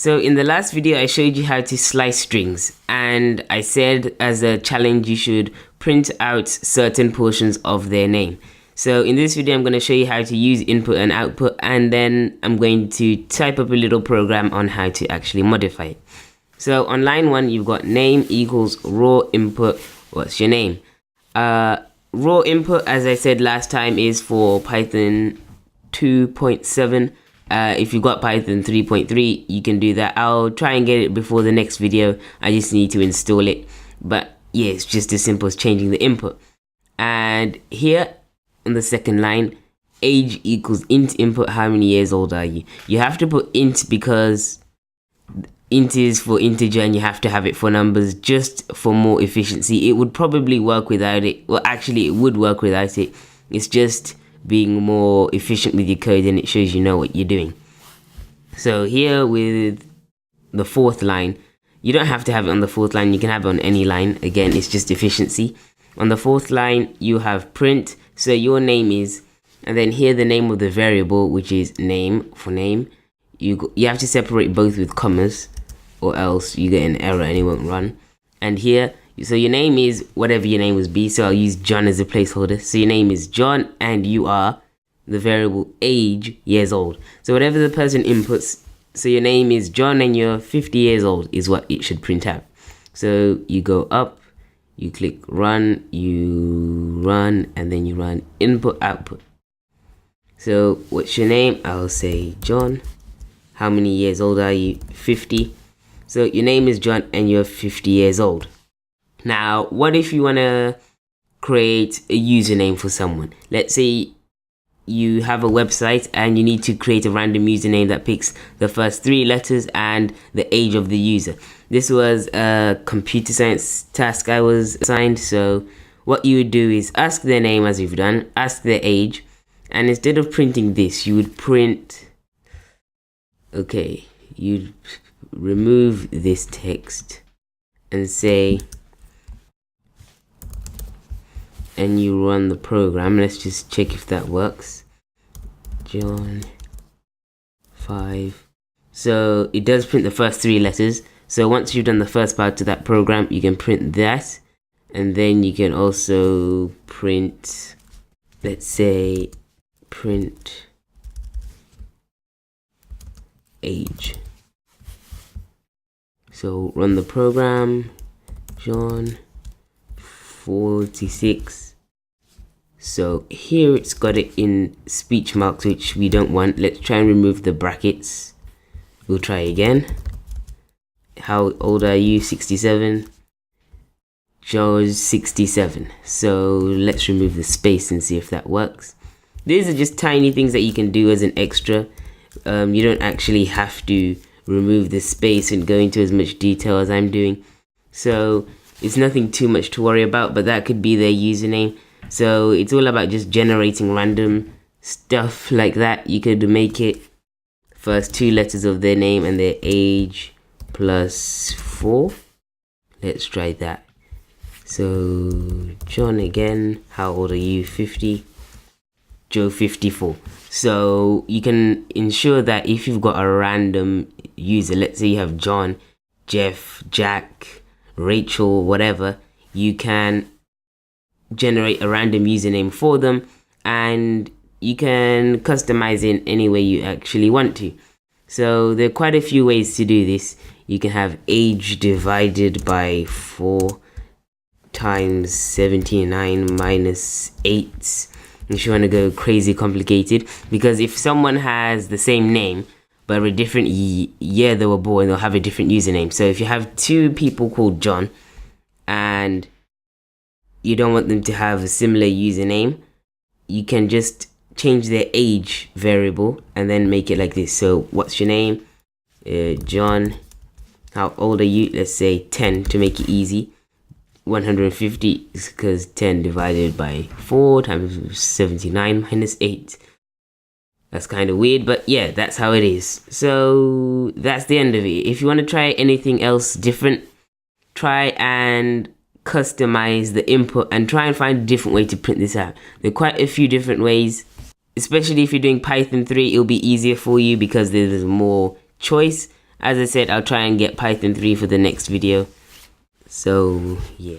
So in the last video, I showed you how to slice strings, and I said as a challenge you should print out certain portions of their name. So in this video, I'm going to show you how to use input and output, and then I'm going to type up a little program on how to actually modify it. So on line 1, you've got name equals raw input. What's your name? Raw input, as I said last time, is for Python 2.7. If you've got Python 3.3, you can do that. I'll try and get it before the next video. I just need to install it. But yeah, it's just as simple as changing the input. And here on the second line, age equals int input. How many years old are you? You have to put int because int is for integer and you have to have it for numbers just for more efficiency. It would probably work without it. Well, actually, it would work without it. It's just being more efficient with your code, and it shows you know what you're doing. So here with the fourth line, you don't have to have it on the fourth line, you can have it on any line. Again, it's just efficiency. On the fourth line, you have print, so your name is, and then here the name of the variable, which is name for name. You have to separate both with commas, or else you get an error and it won't run. And here, so your name is whatever your name would be, so I'll use John as a placeholder. So your name is John and you are the variable age, years old. So whatever the person inputs, so your name is John and you're 50 years old is what it should print out. So you go up, you click run, you run, and then you run input output. So what's your name? I'll say John. How many years old are you? 50. So your name is John and you're 50 years old. Now, what if you want to create a username for someone? Let's say you have a website and you need to create a random username that picks the first 3 letters and the age of the user. This was a computer science task I was assigned. So what you would do is ask their name, as you've done, ask their age, and instead of printing this, you would print, you'd remove this text and say, and you run the program. Let's just check if that works. John 5. So it does print the first 3 letters. So once you've done the first part to that program, you can print that, and then you can also print, let's say, print age. So run the program, John 46. So here it's got it in speech marks, which we don't want. Let's try and remove the brackets. We'll try again. How old are you? 67. Joe's 67. So let's remove the space and see if that works. These are just tiny things that you can do as an extra. You don't actually have to remove the space and go into as much detail as I'm doing. So it's nothing too much to worry about, but that could be their username. So it's all about just generating random stuff like that. You could make it first 2 letters of their name and their age plus 4. Let's try that. So John again, how old are you? 50. Joe 54. So you can ensure that if you've got a random user, let's say you have John, Jeff, Jack, Rachel, whatever, you can generate a random username for them, and you can customize it in any way you actually want to. So there are quite a few ways to do this. You can have age divided by 4 times 79 minus 8. If you want to go crazy complicated, because if someone has the same name but a different year they were born, they'll have a different username. So if you have 2 people called John and you don't want them to have a similar username, you can just change their age variable and then make it like this. So what's your name? John. How old are you? Let's say 10 to make it easy. 150 is because 10 divided by 4 times 79 minus 8. That's kind of weird, but yeah, that's how it is. So that's the end of it. If you want to try anything else different, try and customize the input and try and find a different way to print this out. There are quite a few different ways, especially if you're doing Python 3. It'll be easier for you because there's more choice. as I said, I'll try and get Python 3 for the next video. So yeah.